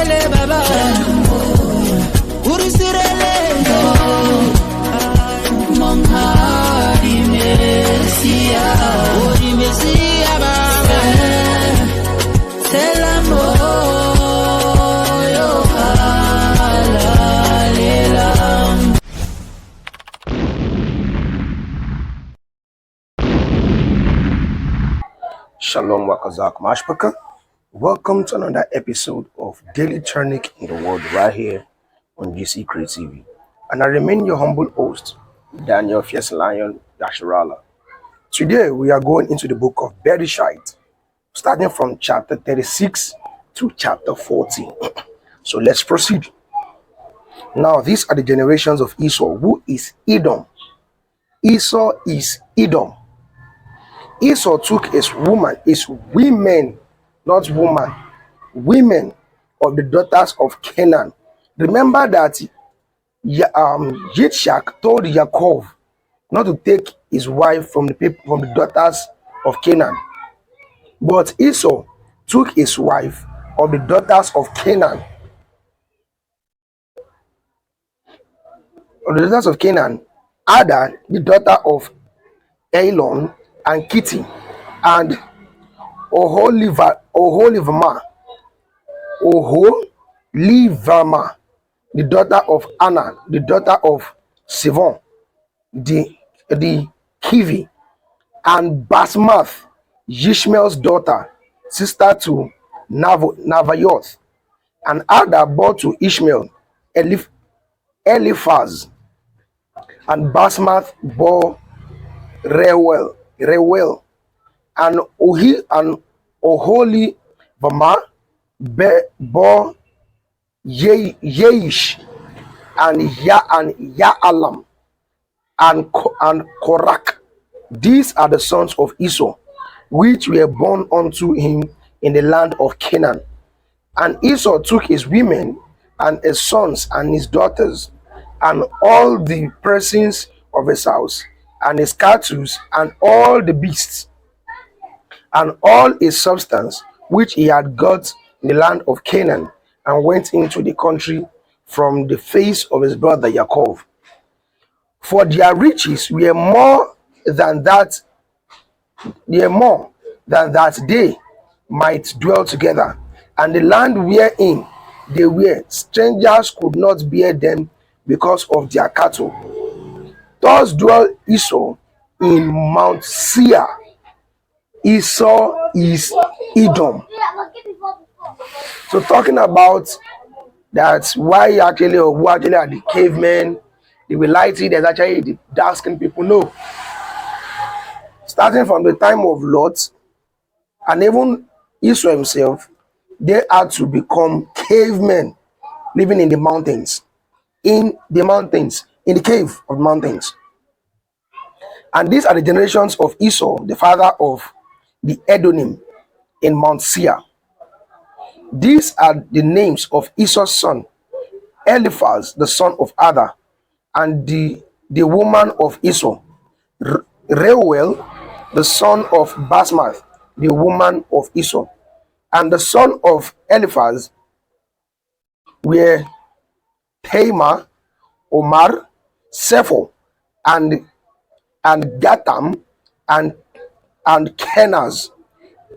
baba urusirele monghadi mesia baba selamo yo halalela. Shalom Wakazak Mashpaka. Welcome to another episode of Daily Tonic in the World right here on GC Create TV. And I remain your humble host, Daniel Fierce Lion Yashirala. Today we are going into the book of Bere'shiyth, starting from chapter 36 to chapter 40. So let's proceed. Now these are the generations of Esau, who is Edom. Esau is Edom. Esau took his women, not woman, women of the daughters of Canaan. Remember that Yitzhak told Yaakov not to take his wife from the daughters of Canaan. But Esau took his wife of the daughters of Canaan. Of the daughters of Canaan, Ada, the daughter of Elon, and Kitty, and Oholivama, the daughter of Anna, the daughter of Sivon, the Kivi, and Basmath, Ishmael's daughter, sister to Navayoth. And Ada bore to Ishmael Eliphaz, and Basmath bore Reuel, and Oholivama bore Yeish, and Ya'alam, and Korak. These are the sons of Esau, which were born unto him in the land of Canaan. And Esau took his women, and his sons, and his daughters, and all the persons of his house, and his cattle, and all the beasts, and all his substance, which he had got in the land of Canaan, and went into the country from the face of his brother Yaakov. For their riches were more than that they might dwell together, and the land wherein they were strangers could not bear them because of their cattle. Thus dwelt Esau in Mount Seir. Esau is Edom. So talking about that's why actually, or who actually are the cavemen, they will light it, there's actually the dark skinned people. No. Starting from the time of Lot, and even Esau himself, they had to become cavemen living in the mountains. In the cave of mountains. And these are the generations of Esau, the father of the Edonim in Mount Seir. These are the names of Esau's son, Eliphaz, the son of Ada, and the woman of Esau, Reuel, the son of Basmath, the woman of Esau. And the son of Eliphaz were Tamar, Omar, Sepho, and Gatam, and Kenaz.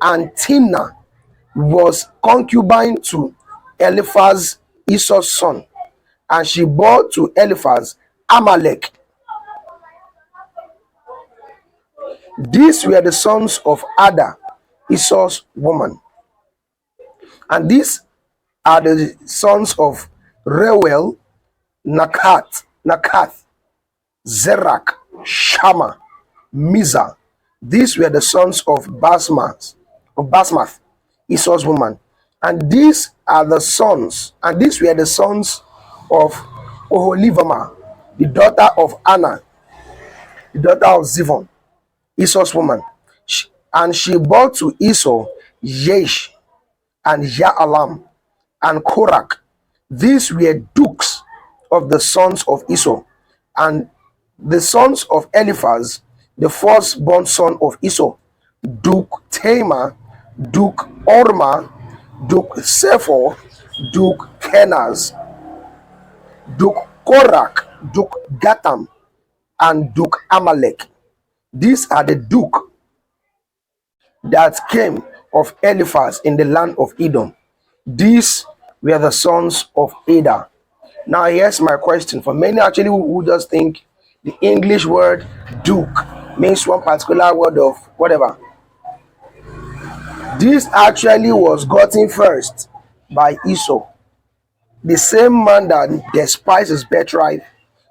And Timnah was concubine to Eliphaz, Esau's son, and she bore to Eliphaz Amalek. These were the sons of Ada, Esau's woman. And these are the sons of Reuel, Nakath, Zerach, Shama, Mizah. These were the sons of Basmath, Esau's woman. And these were the sons of Oholivama, the daughter of Anna, the daughter of Zivon, Esau's woman. And she bore to Esau Yesh, and Ya'alam, and Korak. These were dukes of the sons of Esau. And the sons of Eliphaz, the firstborn son of Esau, Duke Tamar, Duke Orma, Duke Sepho, Duke Kenaz, Duke Korak, Duke Gatam, and Duke Amalek. These are the duke that came of Eliphaz in the land of Edom. These were the sons of Ada. Now here's my question. For many actually who just think the English word duke means one particular word of whatever. This actually was gotten first by Esau, the same man that despised his birthright,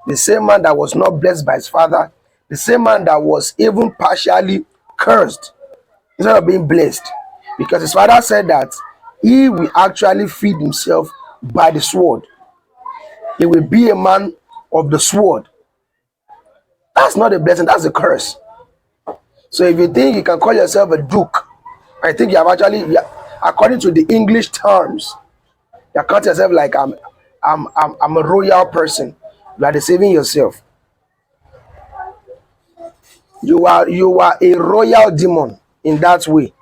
the same man that was not blessed by his father, the same man that was even partially cursed instead of being blessed, because his father said that he will actually feed himself by the sword. He will be a man of the sword. That's not a blessing, that's a curse. So if you think you can call yourself a duke, I think you have actually, according to the English terms, you count yourself like I'm a royal person. You are deceiving yourself. You are a royal demon in that way,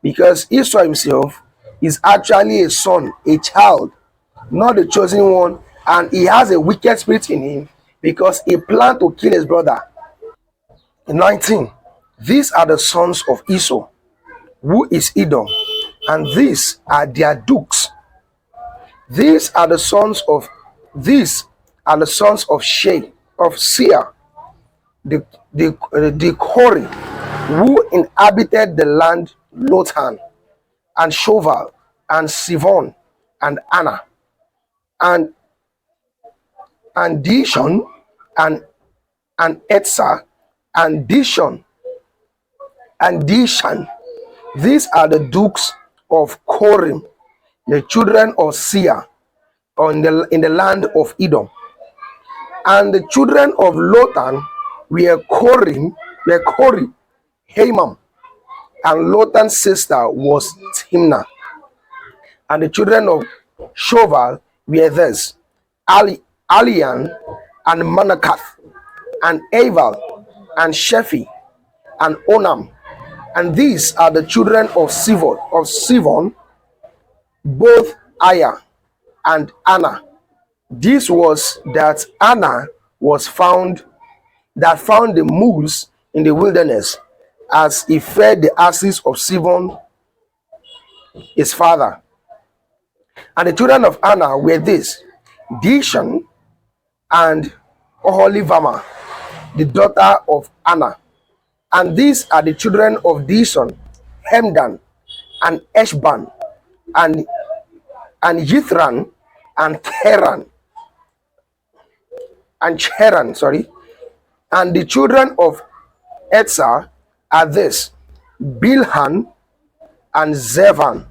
because Esau himself is actually a son, a child, not the chosen one, and he has a wicked spirit in him because he planned to kill his brother. 19. These are the sons of Esau, who is Edom, and these are their dukes. These are the sons of Seir, the Kori, who inhabited the land Lotan, and Shoval, and Sivon, and Anna, and Dishon, and Etzer, and Dishan. These are the dukes of Korim, the children of Seir, in the land of Edom. And the children of Lotan were Kori, Haman, and Lotan's sister was Timnah. And the children of Shoval were this: Alian, and Manakath, and Aval, and Shephi, and Onam. And these are the children of Sivon, both Aya and Anna. This was that Anna was found the moose in the wilderness, as he fed the asses of Sivon his father. And the children of Anna were this: Dishan, and Oholivama, the daughter of Anna. And these are the children of Dishon: Hemdan, and Eshban, and Yithran, and Cheran, sorry. And the children of Etzer are this: Bilhan, and Zevan,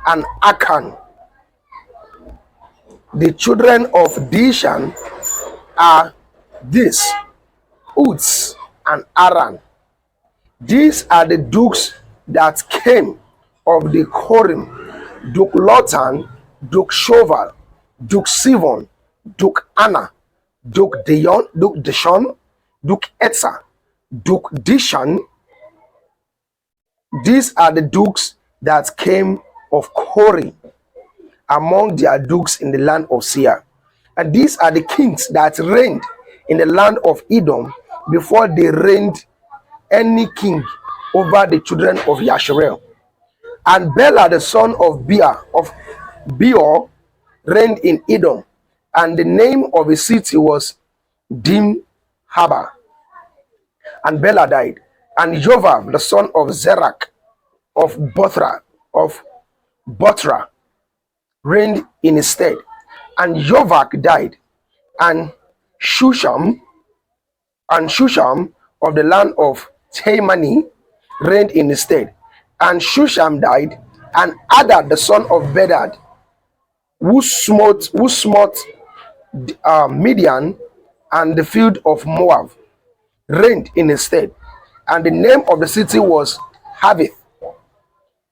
and Akan. The children of Dishan are this: Uts, and Aran. These are the dukes that came of the Korim: Duke Lotan, Duke Shoval, Duke Sivon, Duke Anna, Duke Dishon, Duke Etzer, Duke Dishan. These are the dukes that came of Kori among their dukes in the land of Seir. And these are the kings that reigned in the land of Edom before they reigned any king over the children of Yasharel. And Bela, the son of Beor, reigned in Edom, and the name of his city was Dimhaba. And Bela died. And Jovav, the son of Zerach of Botra, reigned in his stead. And Jovak died. And Shusham of the land of Taimani reigned in his stead. And Shusham died. And Adad, the son of Bedad, who smote Midian and the field of Moab, reigned in his stead. And the name of the city was Havith.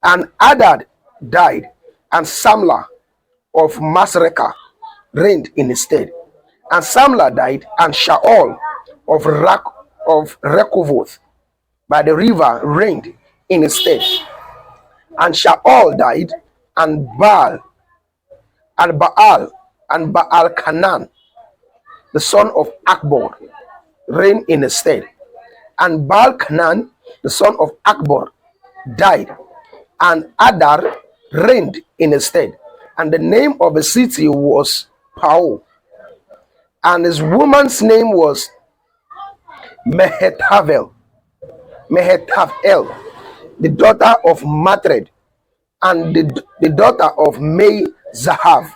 And Adad died, and Samlah of Masrekah reigned in his stead. And Samlah died, and Shaul of Rechovoth by the river reigned in his stead. And Shaul died, and Baal And Baal Canaan, the son of Akbor, reigned in his stead. And Baal Canaan, the son of Akbor, died, and Adar reigned in his stead. And the name of the city was Pau, and his woman's name was Mehethavel, the daughter of Matred, and the daughter of May Zahav.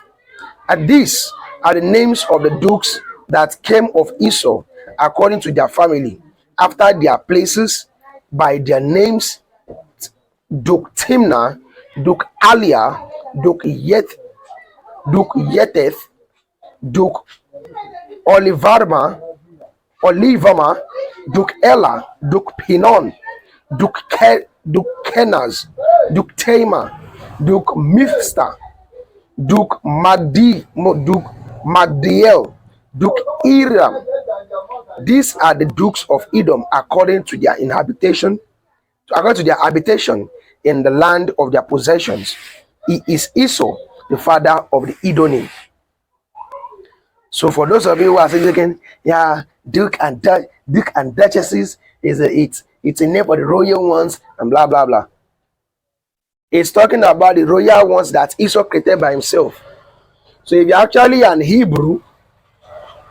And these are the names of the dukes that came of Esau according to their family, after their places, by their names: Duke Timnah, Duke Alia, Duke Yeteth, Duke Olivama, Duke Ella, Duke Pinon, Duke Kenaz, Duke Tamar, Duke Mifsta, Duke Magdiel, Duke Iram. These are the dukes of Edom according to their habitation in the land of their possessions. He is Esau, the father of the Edonim. So for those of you who are thinking, yeah, Duke and Duchesses it's a name for the royal ones and blah blah blah. It's talking about the royal ones that Esau created by himself. So if you're actually an Hebrew,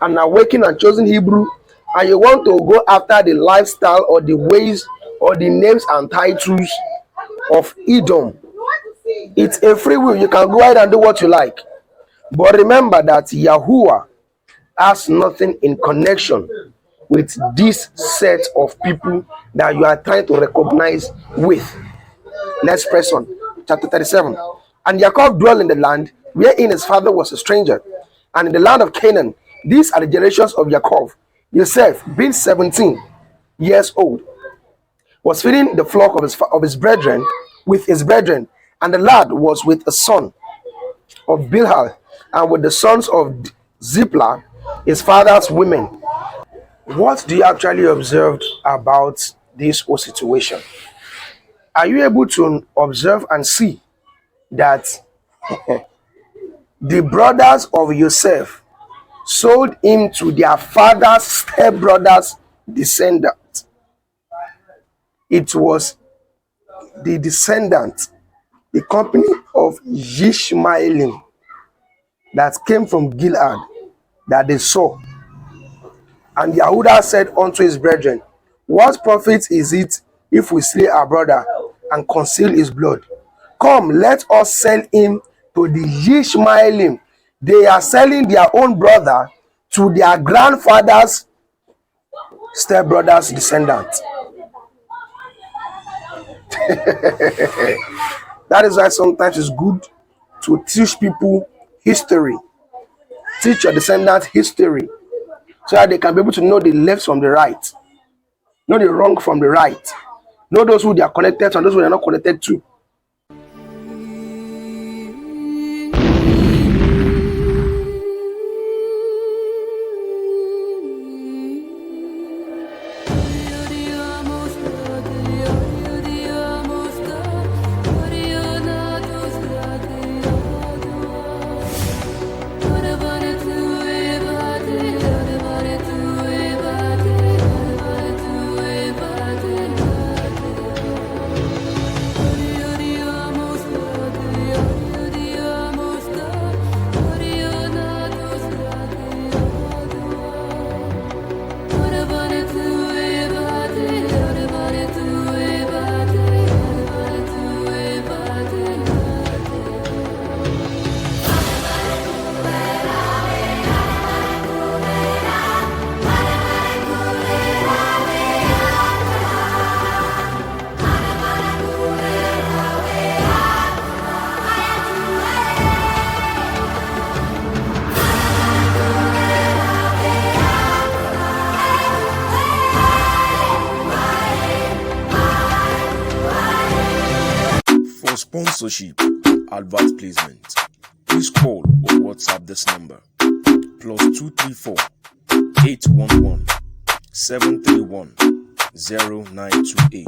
an awakened and chosen Hebrew, and you want to go after the lifestyle or the ways or the names and titles of Edom, it's a free will. You can go ahead and do what you like. But remember that Yahuwah has nothing in connection with this set of people that you are trying to recognize with. Let's press on. Chapter 37. And Jacob dwelt in the land wherein his father was a stranger, and in the land of Canaan. These are the generations of Jacob. Joseph, being 17 years old, was feeding the flock of his brethren with his brethren, and the lad was with a son of Bilhah, and with the sons of Ziplah, his father's women. What do you actually observe about this whole situation? Are you able to observe and see that the brothers of Joseph sold him to their father's stepbrother's descendant? It was the descendant, the company of Ishmaelim that came from Gilead that they saw. And Yehudah said unto his brethren, what profit is it if we slay our brother and conceal his blood? Come, let us sell him to the Ishmaelim. They are selling their own brother to their grandfather's stepbrother's descendant. That is why sometimes it's good to teach people history. Teach your descendant history, so that they can be able to know the left from the right, know the wrong from the right, know those who they are connected to and those who they are not connected to. Sponsorship, advert placement, please call or WhatsApp this number: +234 811 731 0928.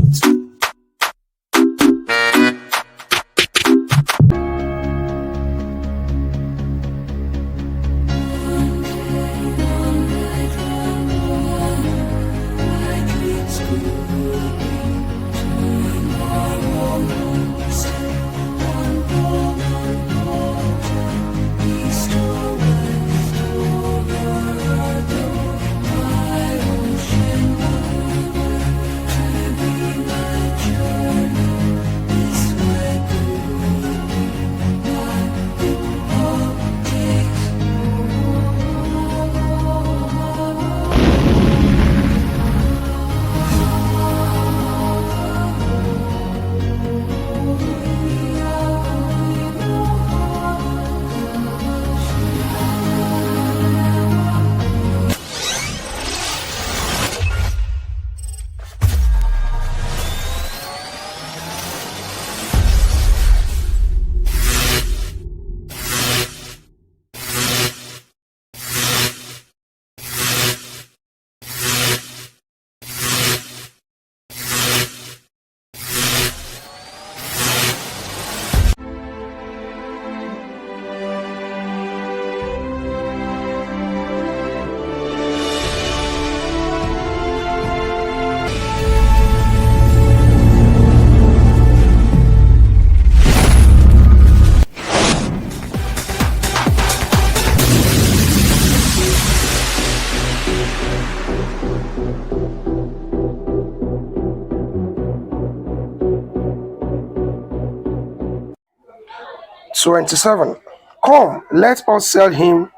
27. Come, let us sell him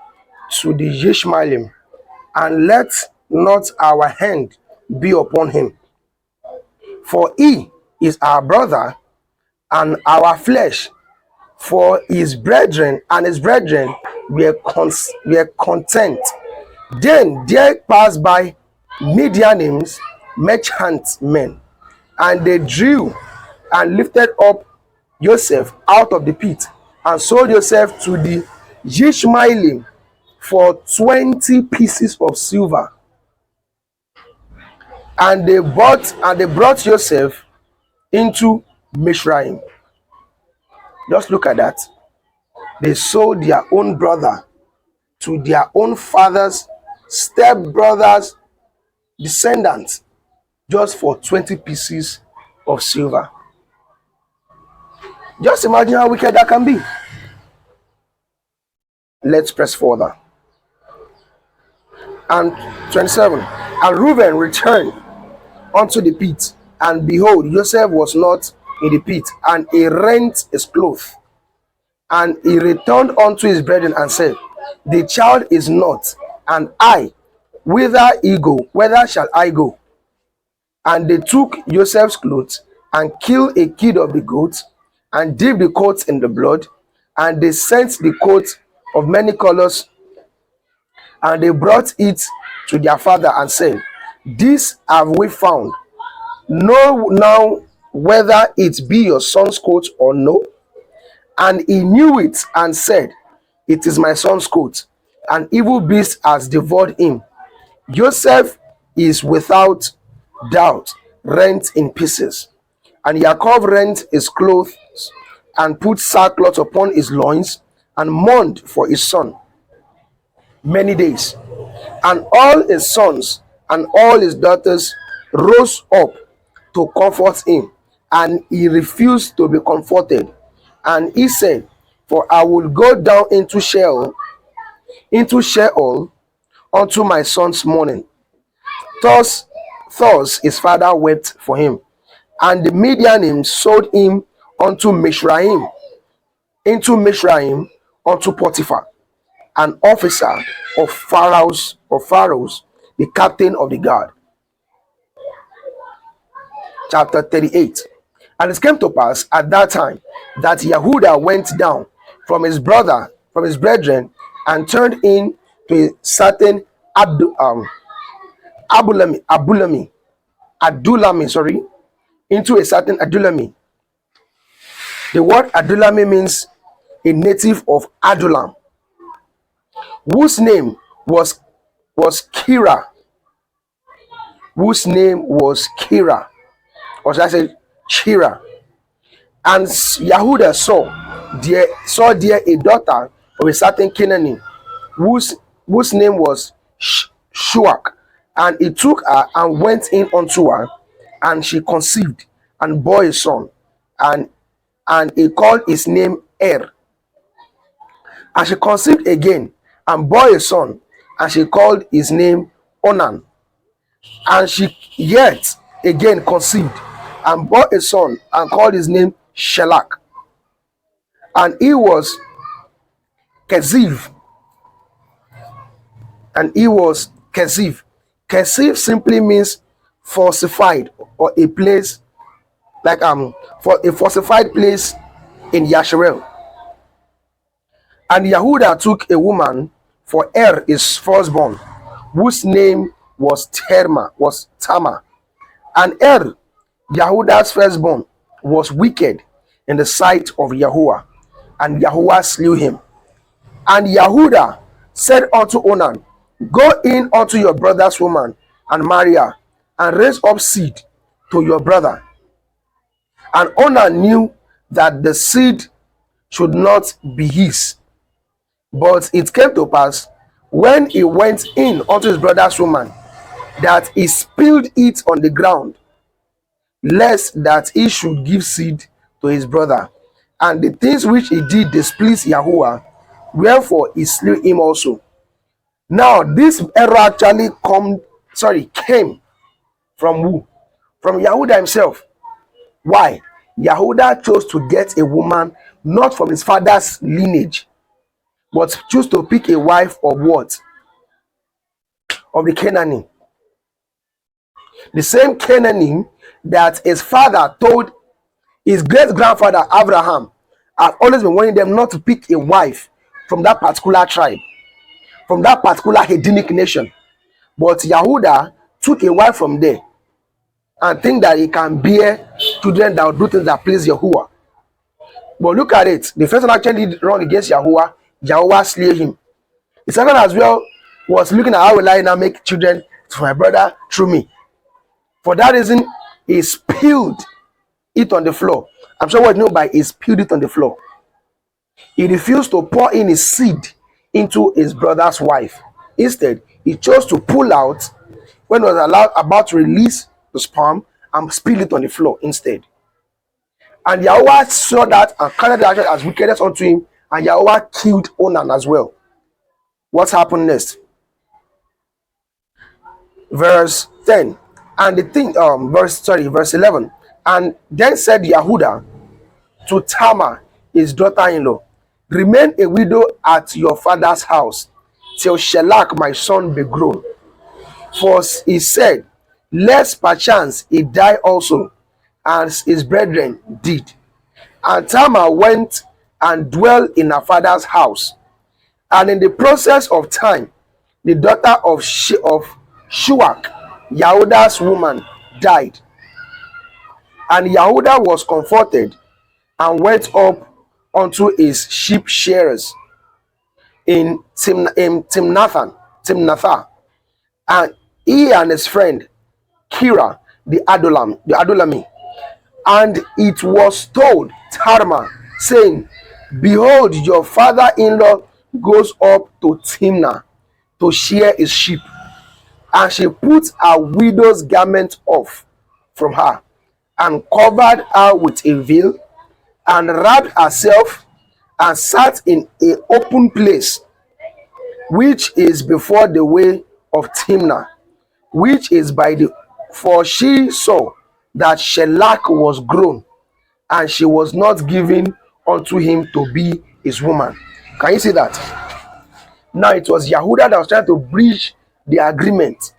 to the Ishmaelim, and let not our hand be upon him. For he is our brother and our flesh, for his brethren and his brethren were content. Then there passed by Midianims merchantmen, and they drew and lifted up Joseph out of the pit, and sold Joseph to the Ishmaelim for 20 pieces of silver. And they brought Joseph into Mizraim. Just look at that. They sold their own brother to their own father's stepbrother's descendants just for 20 pieces of silver. Just imagine how wicked that can be. Let's press further. And 27. And Reuben returned unto the pit, and behold, Joseph was not in the pit, and he rent his clothes. And he returned unto his brethren and said, the child is not, and I, whither shall I go? And they took Joseph's clothes, and killed a kid of the goats, and dipped the coat in the blood, and they sent the coat of many colors, and they brought it to their father and said, this have we found. Know now whether it be your son's coat or no. And he knew it and said, it is my son's coat. An evil beast has devoured him. Joseph is without doubt rent in pieces. And Jacob rent his clothes and put sackcloth upon his loins and mourned for his son many days. And all his sons and all his daughters rose up to comfort him, and he refused to be comforted. And he said, for I will go down into Sheol unto my son's mourning. Thus his father wept for him. And the Midianims sold him unto Mizraim, unto Potiphar, an officer of Pharaoh's, the captain of the guard. Chapter 38. And it came to pass at that time that Yehuda went down from his brethren, and turned in to a certain Adulami, into a certain Adulami. The word Adulami means a native of Adulam, whose name was Kira. Or should I say Shira. And Yehuda saw there a daughter of a certain Canaanite, whose name was Shuak. And he took her and went in unto her, and she conceived and bore a son, and he called his name Er. And she conceived again and bore a son, and she called his name Onan. And she yet again conceived and bore a son, and called his name Shelach. And he was Keziv. Keziv simply means falsified, or a place like for a falsified place in Yasharel. And Yehuda took a woman for Er, his firstborn, whose name was Tamar. And Er, Yehuda's firstborn, was wicked in the sight of Yahuwah, and Yahuwah slew him. And Yehuda said unto Onan, go in unto your brother's woman and marry her, and raise up seed to your brother. And Onan knew that the seed should not be his. But it came to pass, when he went in unto his brother's woman, that he spilled it on the ground, lest that he should give seed to his brother. And the things which he did displeased Yahuwah, wherefore he slew him also. Now this error actually came from who? From Yehuda himself. Why? Yehuda chose to get a woman not from his father's lineage, but choose to pick a wife of what? Of the Canaanim. The same Canaanim that his father told his great grandfather Abraham had always been warning them not to pick a wife from that particular tribe, from that particular Hedonic nation. But Yehuda took a wife from there and think that he can bear children that will do things that please Yahuwah. But look at it. The first one actually did wrong against Yahuwah. Yahuwah slay him. The second as well was looking at how will I now make children for my brother through me. For that reason, he spilled it on the floor. I'm sure what you know by he spilled it on the floor. He refused to pour in his seed into his brother's wife. Instead, he chose to pull out when he was about to release the sperm and spill it on the floor instead. And Yahweh saw that and counted the action as wickedness unto him, and Yahweh killed Onan as well. What happened next? Verse 10. And the thing, verse 11. And then said Yehuda to Tamar, his daughter-in-law, remain a widow at your father's house till Shelach my son be grown. For he said, lest perchance he die also, as his brethren did. And Tamar went and dwelt in her father's house. And in the process of time, the daughter of Shuach, Yehuda's woman, died. And Yehuda was comforted and went up unto his sheep shearers in Timnathah, and he and his friend Kira the Adulami. And it was told Tamar, saying, behold, your father-in-law goes up to Timnah to shear his sheep. And she put her widow's garment off from her, and covered her with a veil, and wrapped herself, and sat in an open place, which is before the way of Timnah, which is by the, for she saw that Shelach was grown, and she was not given unto him to be his woman. Can you see that? Now it was Yehuda that was trying to breach the agreement.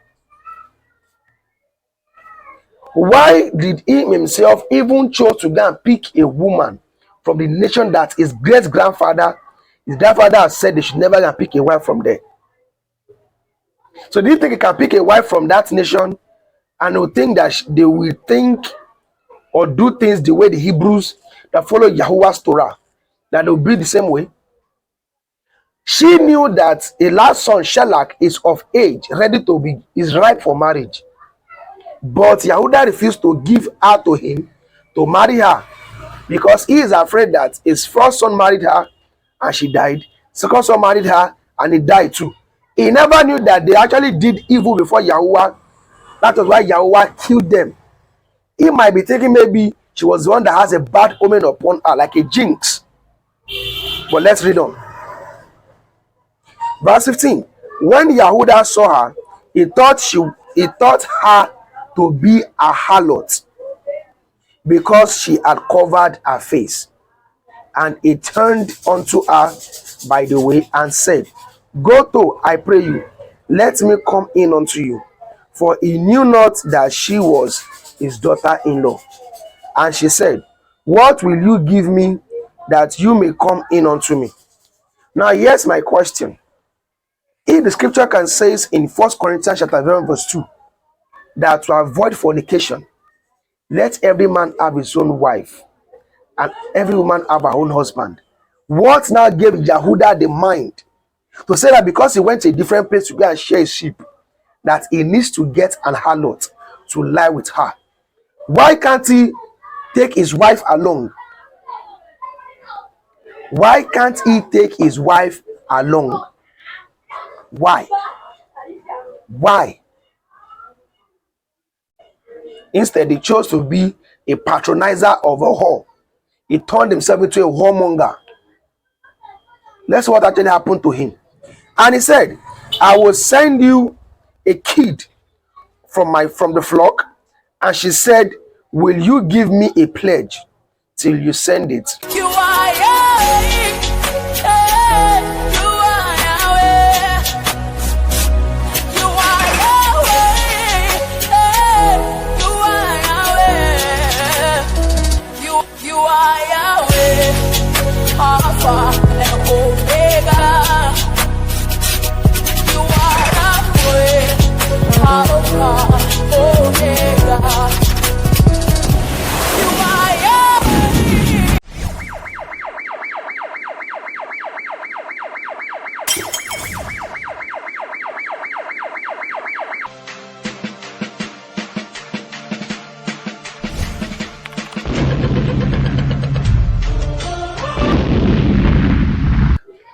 Why did he himself even choose to go and pick a woman from the nation that his grandfather has said they should never go and pick a wife from there? So do you think he can pick a wife from that nation and will think that they will think or do things the way the Hebrews that follow Yahuwah's Torah, that they will be the same way? She knew that a last son, Shelach, is of age, is ripe for marriage. But Yehuda refused to give her to him to marry her, because he is afraid that his first son married her and she died. Second son married her and he died too. He never knew that they actually did evil before Yahuwah. That was why Yahuwah killed them. He might be thinking maybe she was the one that has a bad omen upon her, like a jinx. But let's read on. Verse 15. When Yehuda saw her, he thought her to be a harlot, because she had covered her face. And he turned unto her by the way and said, go to, I pray you, let me come in unto you. For he knew not that she was his daughter-in-law. And she said, what will you give me that you may come in unto me? Now here's my question. If the scripture can say in 1 Corinthians chapter 11 verse 2, that to avoid fornication, let every man have his own wife, and every woman have her own husband. What now gave Yehuda the mind to say that because he went to a different place to go and share his sheep, that he needs to get an harlot to lie with her? Why can't he take his wife along? Why can't he take his wife along? Why? Instead, he chose to be a patronizer of a whore. He turned himself into a whoremonger. That's what actually happened to him. And he said, I will send you a kid from the flock. And she said, will you give me a pledge till you send it? You are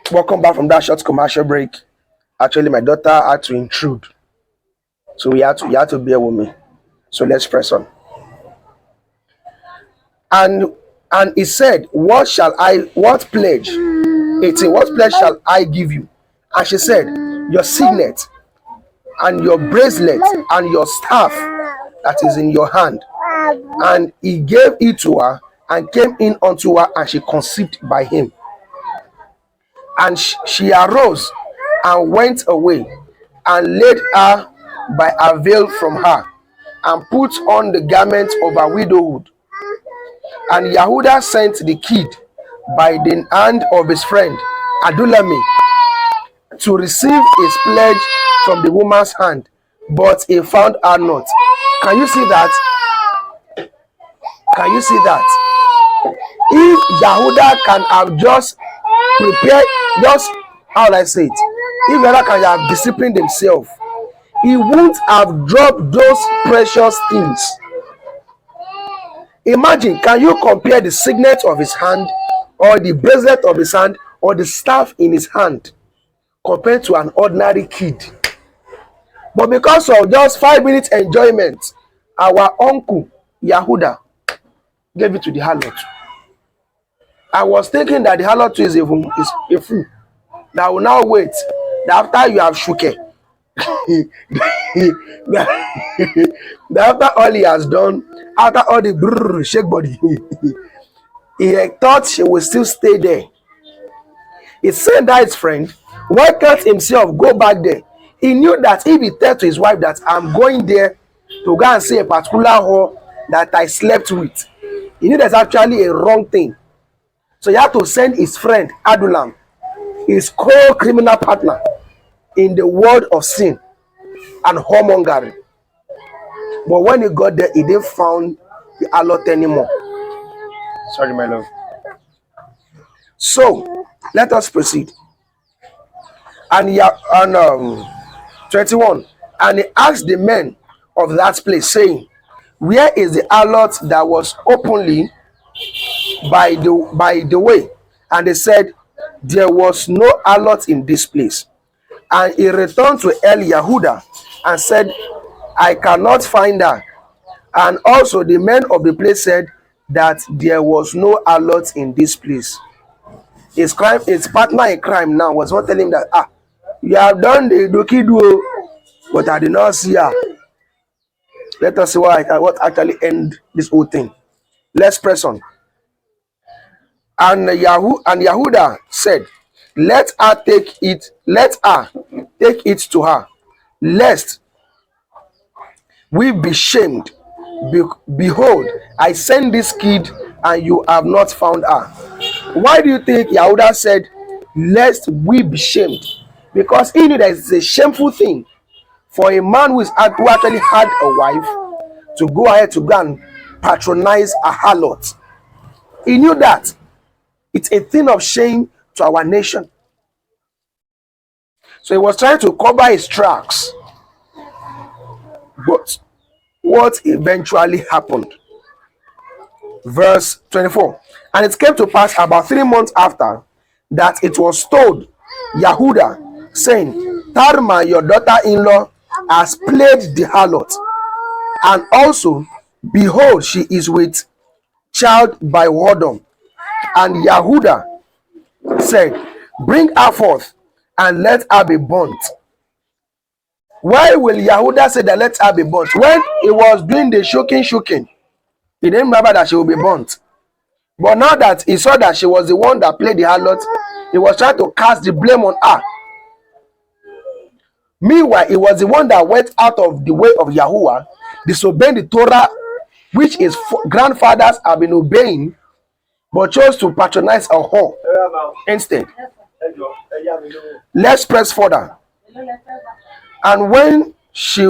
Welcome back from that short commercial break. Actually, my daughter had to intrude, so you had to bear with me. So let's press on. And he said, what pledge? 18, what pledge shall I give you? And she said, your signet and your bracelet and your staff that is in your hand. And he gave it to her and came in unto her, and she conceived by him. And she arose and went away and laid her by a veil from her and put on the garment of her widowhood. And Yehuda sent the kid by the hand of his friend Adulami to receive his pledge from the woman's hand, but he found her not. Can you see that? Can you see that? If Yehuda can have just prepared, just how will I say it? If Yehuda can have disciplined himself, he wouldn't have dropped those precious things. Imagine, can you compare the signet of his hand, or the bracelet of his hand, or the staff in his hand, compared to an ordinary kid? But because of just 5 minutes enjoyment, our uncle Yehuda gave it to the harlot. I was thinking that the harlot is a fool that will now wait that after you have shuke, that after all he has done, after all the brrr, shake body, he thought she will still stay there. He sent that his friend, why can't himself go back there? He knew that if he tell to his wife that I'm going there to go and see a particular whore that I slept with, he knew that's actually a wrong thing. So he had to send his friend Adulam, his co-criminal partner in the world of sin and whoremongering. But when he got there, he didn't find the allot anymore. Sorry, my love. So let us proceed. And 21. And he asked the men of that place, saying, where is the allot that was openly by the way? And they said, there was no allot in this place. And he returned to El Yehuda and said, I cannot find her. And also the men of the place said that there was no allot in this place. His partner in crime now was not telling him that, you have done the dokido, but I did not see her. Let us see what actually end this whole thing. Let's press on. And Yehuda said, let her take it to her, lest we be shamed. Behold, I send this kid, and you have not found her. Why do you think Yehuda said, lest we be shamed? Because he knew that it's a shameful thing for a man who actually had a wife to go ahead to go and patronize a harlot. He knew that it's a thing of shame to our nation. So he was trying to cover his tracks. But what eventually happened? Verse 24. And it came to pass about 3 months after that it was told Yehuda, saying, Tarma, your daughter-in-law, has played the harlot, and also, behold, she is with child by whoredom. And Yehuda said, bring her forth and let her be burnt. Why will Yehuda say that let her be burnt? When he was doing the shooking, he didn't remember that she will be burnt. But now that he saw that she was the one that played the harlot, he was trying to cast the blame on her. Meanwhile, he was the one that went out of the way of Yahuwah, disobeying the Torah, which his grandfathers have been obeying, but chose to patronize a whore instead. Let's press further. And when she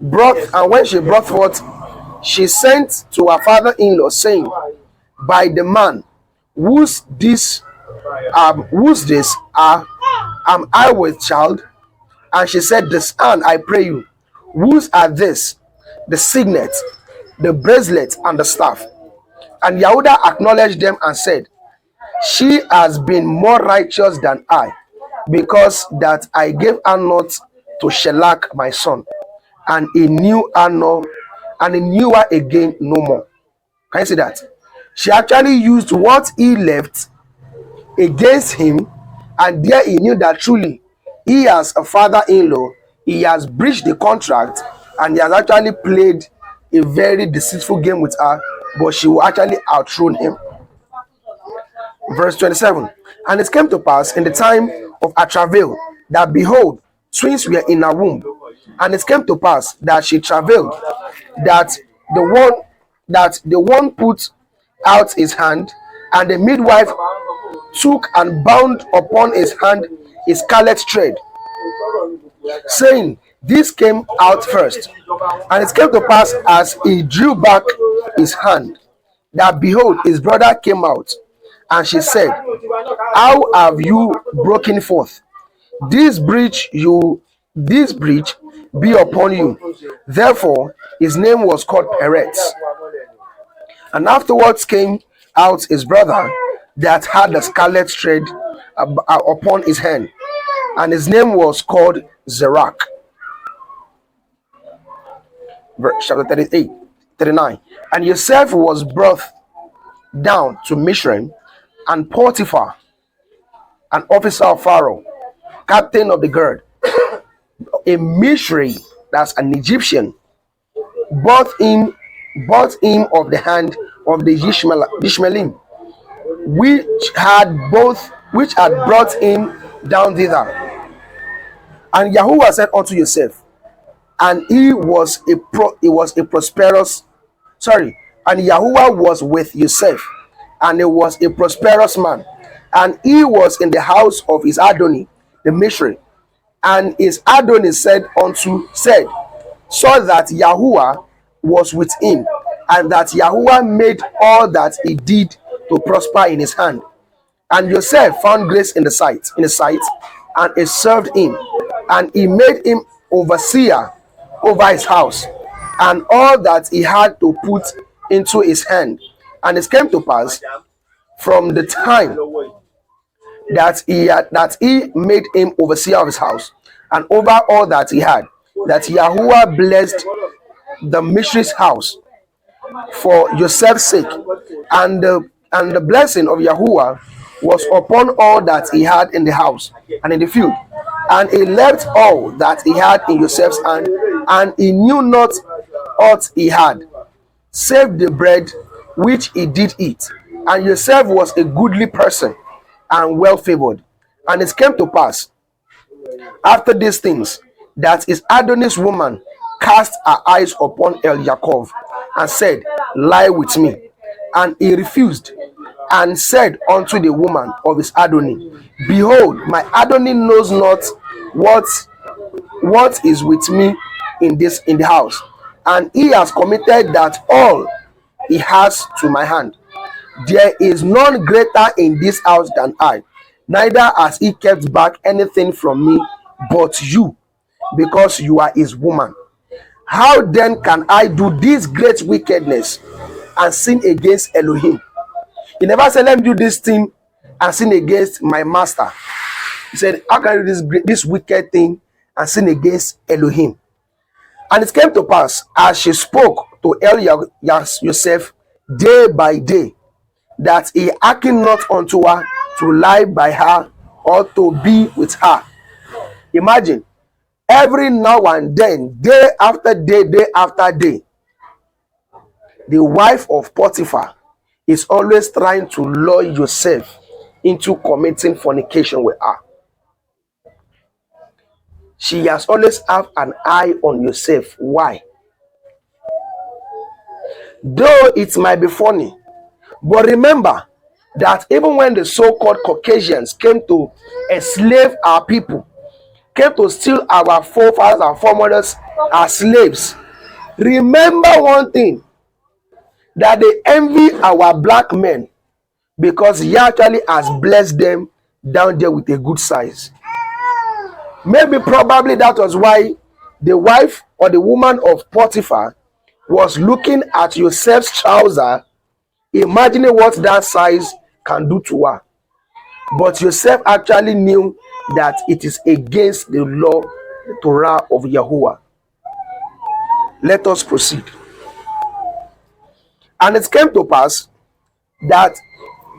brought forth, she sent to her father-in-law, saying, by the man, who's this am I with child? And she said, the son, I pray you, whose are this? The signet, the bracelet, and the staff. And Yehuda acknowledged them and said, She has been more righteous than I, because that I gave her not to shellac my son, and he knew her no, and he knew her again no more. Can you see that? She actually used what he left against him, and there he knew that truly he, as a father-in-law, he has breached the contract, and he has actually played a very deceitful game with her, but she will actually outrun him. Verse 27. And it came to pass in the time of her travail, that behold, twins were in her womb. And it came to pass that she travailed, that the one put out his hand, and the midwife took and bound upon his hand a scarlet thread, saying, This came out first. And it came to pass, as he drew back his hand, that behold, his brother came out. And she said, How have you broken forth? This breach be upon you. Therefore his name was called Bere'shiyth. And afterwards came out his brother that had the scarlet thread upon his hand, and his name was called Zerach. Chapter 38, 39. And Joseph was brought down to Mishraim, and Potiphar, an officer of Pharaoh, captain of the guard, a Mishri, that's an Egyptian, bought him of the hand of the Ishmaelim, which had brought him down thither. And Yahuwah said unto Joseph, and he was a prosperous, and Yahuwah was with Joseph, and he was a prosperous man, and he was in the house of his Adoni, the Mishri. And his Adoni saw that Yahuwah was with him, and that Yahuwah made all that he did to prosper in his hand. And Joseph found grace in his sight, and he served him, and he made him overseer over his house, and all that he had to put into his hand. And it came to pass from the time that he made him overseer of his house, and over all that he had, that Yahuwah blessed the Mishri's house for Joseph's sake, and the blessing of Yahuwah was upon all that he had in the house and in the field. And he left all that he had in Joseph's hand, and he knew not aught he had, save the bread which he did eat. And Joseph was a goodly person and well favored. And it came to pass after these things, that his Adonijah's woman cast her eyes upon El Yaakov, and said, Lie with me. And he refused, and said unto the woman of his Adonijah, Behold, my Adonijah knows not what is with me in the house, and he has committed that all he has to my hand. There is none greater in this house than I, neither has he kept back anything from me but you, because you are his woman. How then can I do this great wickedness and sin against Elohim? He never said, Let me do this thing and sin against my master. He said, How can I do this wicked thing and sin against Elohim? And it came to pass, as she spoke to Joseph day by day, that he hearkened not unto her to lie by her or to be with her. Imagine, every now and then, day after day, the wife of Potiphar is always trying to lure Joseph into committing fornication with her. She has always have an eye on Joseph. Why? Though it might be funny, but remember that even when the so-called Caucasians came to enslave our people, came to steal our forefathers and foremothers as slaves, remember one thing, that they envy our black men, because he actually has blessed them down there with a good size. Maybe probably that was why the wife or the woman of Potiphar was looking at Joseph's trouser, imagining what that size can do to her. But Joseph actually knew that it is against the law, the Torah of Yahuwah. Let us proceed. And it came to pass that,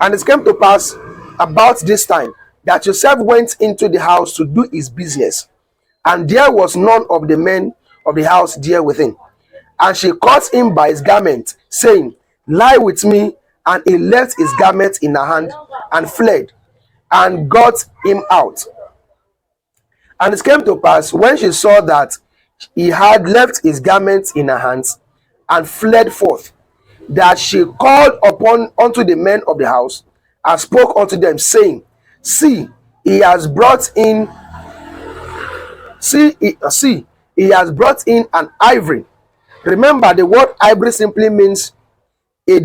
and it came to pass about this time that Joseph went into the house to do his business, and there was none of the men of the house there within. And she caught him by his garment, saying, Lie with me. And he left his garment in her hand and fled, and got him out. And it came to pass, when she saw that he had left his garment in her hands and fled forth, that she called upon unto the men of the house and spoke unto them, saying, See, he has brought in he has brought in an ivory. Remember, the word ivory simply means a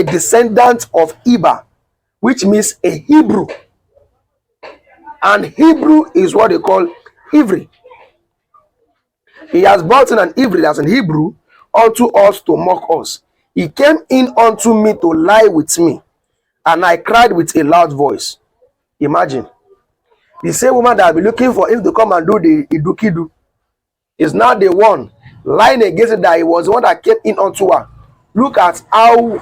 descendant of Iba, which means a Hebrew. And Hebrew is what they call Ivri. He has brought in an Ivri, that's in Hebrew, unto us to mock us. He came in unto me to lie with me, and I cried with a loud voice. Imagine. The same woman that I've been looking for him to come and do the Idukidu is now the one lying against it, that he was the one that came in unto her. Look at how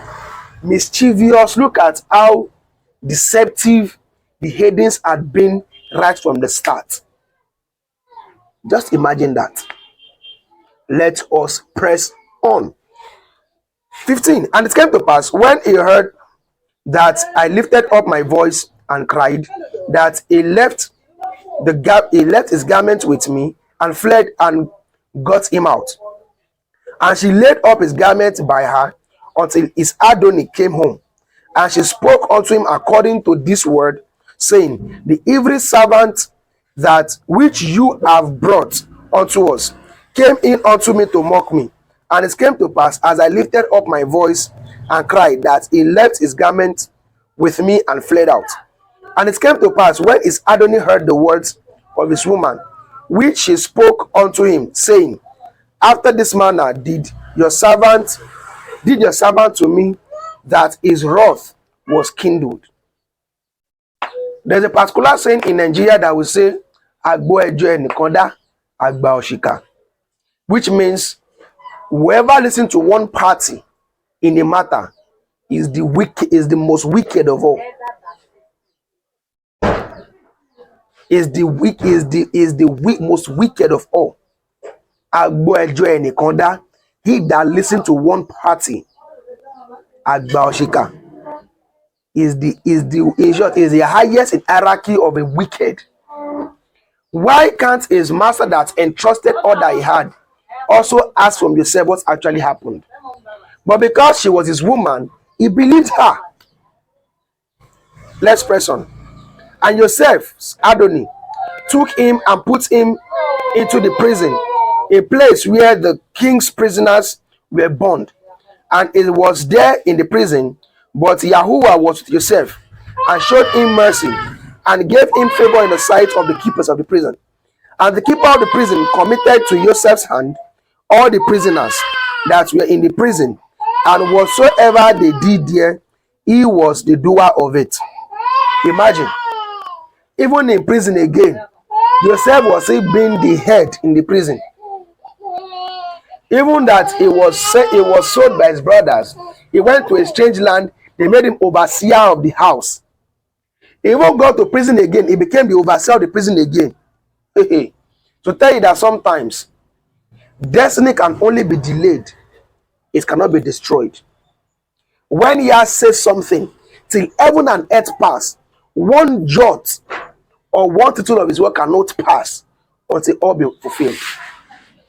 mischievous, look at how deceptive the Hades had been right from the start. Just imagine that. Let us press on. 15. And it came to pass, when he heard that I lifted up my voice and cried, that he left his garment with me and fled and got him out. And she laid up his garment by her until his Adonai came home. And she spoke unto him according to this word, saying, The every servant that which you have brought unto us came in unto me to mock me. And it came to pass, as I lifted up my voice and cried, that he left his garment with me and fled out. And it came to pass, when his Adonai heard the words of his woman, which she spoke unto him, saying, After this manner did your servant to me, that his wrath was kindled. There's a particular saying in Nigeria that will say, Agbo ejo enikonda, agba oshika, which means whoever listens to one party in a matter is the most wicked of all. Most wicked of all. Agbo ejo enikonda, he that listens to one party, agba oshika, is the highest in hierarchy of a wicked. Why can't his master that entrusted all that he had also ask from Joseph what actually happened? But because she was his woman, he believed her. Let's press on. And Joseph's Adonai took him and put him into the prison, a place where the king's prisoners were bound. And it was there in the prison, but Yahuwah was with Joseph and showed him mercy and gave him favor in the sight of the keepers of the prison. And the keeper of the prison committed to Joseph's hand all the prisoners that were in the prison, and whatsoever they did there, he was the doer of it. Imagine, even in prison again, Joseph was being the head in the prison. Even that he was sold by his brothers. He went to a strange land. They made him overseer of the house. He even got to prison again. He became the overseer of the prison again. To tell you that sometimes destiny can only be delayed. It cannot be destroyed. When he has said something, till heaven and earth pass, one jot or one tittle of his word cannot pass until all be fulfilled.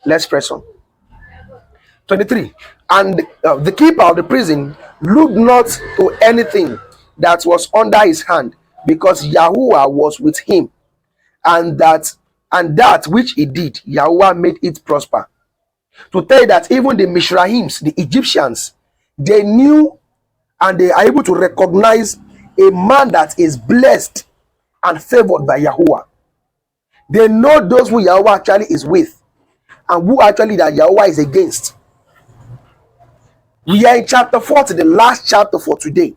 Let's press on. 23. And the keeper of the prison looked not to anything that was under his hand, because Yahuwah was with him, and that which he did, Yahuwah made it prosper. To tell you that even the Mishrahims, the Egyptians, they knew and they are able to recognize a man that is blessed and favored by Yahuwah. They know those who Yahuwah actually is with and who actually that Yahuwah is against. We are in chapter 40, the last chapter for today.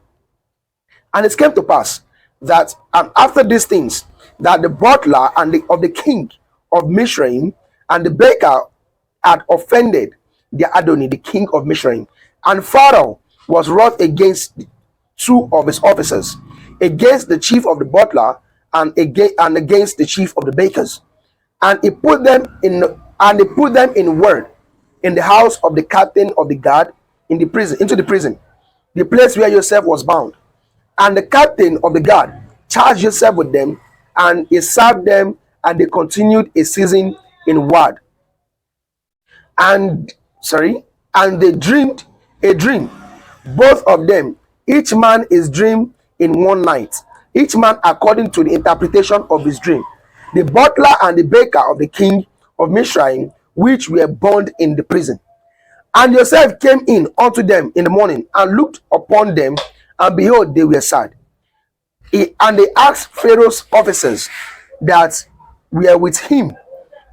And it came to pass that after these things, that the butler and of the king of Mizraim and the baker had offended the Adoni, the king of Mizraim. And Pharaoh was wroth against two of his officers, against the chief of the butler and against the chief of the bakers. And he put them in ward in the house of the captain of the guard in the prison, into the prison, the place where Joseph was bound. And the captain of the guard charged Joseph with them, and he served them, and they continued a season in ward. And they dreamed a dream, both of them, each man his dream in one night, each man according to the interpretation of his dream. The butler and the baker of the king of Mizraim, which were bound in the prison. And Joseph came in unto them in the morning, and looked upon them, and behold, they were sad. And they asked Pharaoh's officers that were with him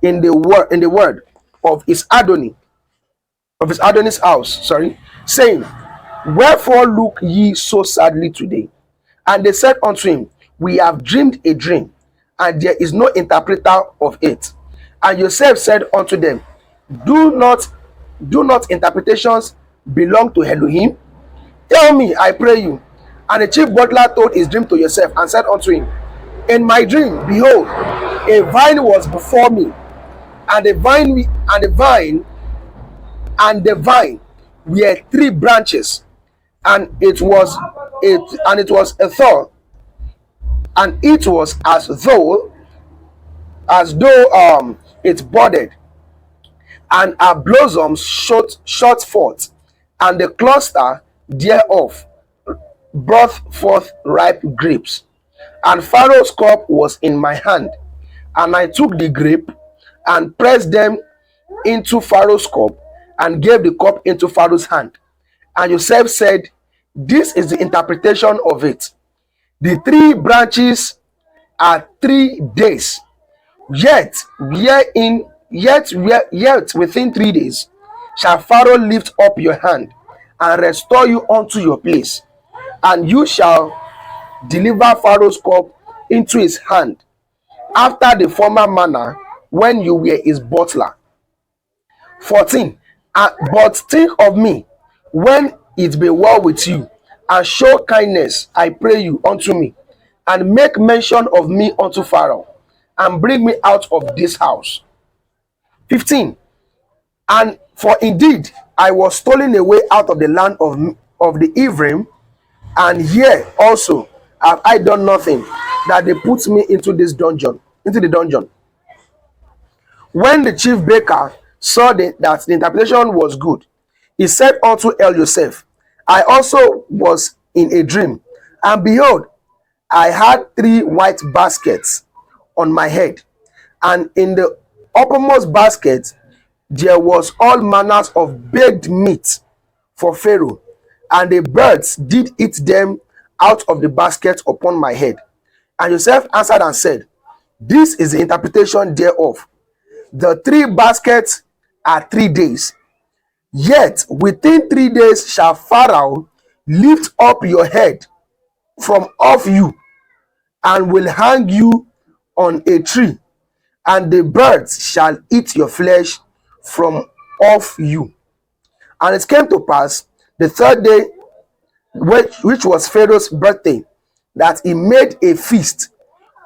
in the word of his Adonai's house, saying, Wherefore look ye so sadly today? And they said unto him, We have dreamed a dream, and there is no interpreter of it. And Joseph said unto them, Do not interpretations belong to Elohim? Tell me, I pray you. And the chief butler told his dream to Joseph, and said unto him, In my dream, behold, a vine was before me, and the vine were three branches, and it was a thorn, and it was as though it budded, and her blossoms shot forth, and the cluster thereof brought forth ripe grapes. And Pharaoh's cup was in my hand, and I took the grape and pressed them into Pharaoh's cup, and gave the cup into Pharaoh's hand. And Joseph said, This is the interpretation of it. The three branches are 3 days, yet within 3 days shall Pharaoh lift up your hand and restore you unto your place, and you shall deliver Pharaoh's cup into his hand, after the former manner when you were his butler. 14. But think of me when it be well with you, and show kindness, I pray you, unto me, and make mention of me unto Pharaoh, and bring me out of this house. 15. And for indeed I was stolen away out of the land of the Ephraim, and here also have I done nothing, that they put me into the dungeon. When the chief baker saw that the interpretation was good, he said unto El Joseph, I also was in a dream, and behold, I had 3 white baskets on my head, and in the uppermost basket there was all manners of baked meat for Pharaoh, and the birds did eat them out of the basket upon my head. And Joseph answered and said, This is the interpretation thereof. The 3 baskets are 3 days. Yet within 3 days shall Pharaoh lift up your head from off you, and will hang you on a tree, and the birds shall eat your flesh from off you. And it came to pass the 3rd day, which was Pharaoh's birthday, that he made a feast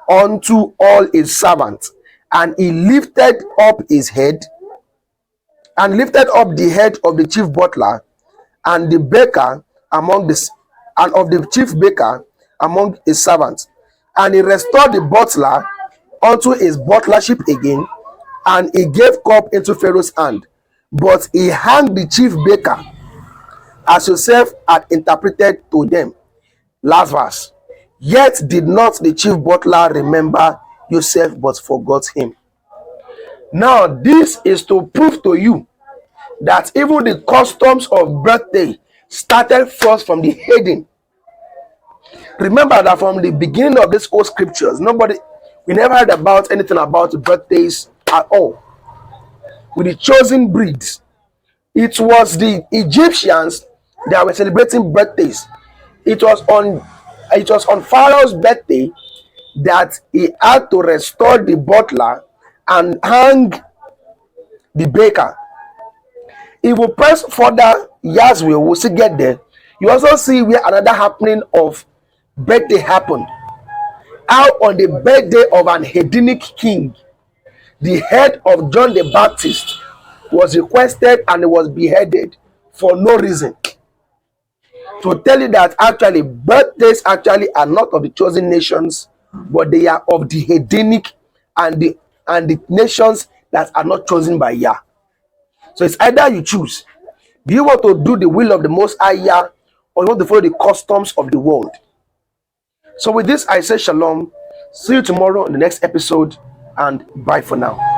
unto all his servants, and he lifted up his head, and lifted up the head of the chief butler and the baker and of the chief baker among his servants, and he restored the butler unto his butlership again, and he gave cup into Pharaoh's hand. But he hanged the chief baker, as Joseph had interpreted to them. Last verse. Yet did not the chief butler remember Joseph, but forgot him. Now this is to prove to you that even the customs of birthday started first from the heathen. Remember that from the beginning of this old scriptures, we never heard about anything about birthdays at all. With the chosen breeds, it was the Egyptians that were celebrating birthdays. It was on it was on Pharaoh's birthday that he had to restore the butler and hang the baker. If we press further, yes, we will still get there. You also see where another happening of birthday happened. How on the birthday of an Hedonic king, the head of John the Baptist was requested and he was beheaded for no reason. To tell you that actually birthdays actually are not of the chosen nations, but they are of the Hedonic and the nations that are not chosen by Yah. So it's either you choose. Do you want to do the will of the Most High Yah, or you want to follow the customs of the world? So with this, I say shalom. See you tomorrow in the next episode, and bye for now.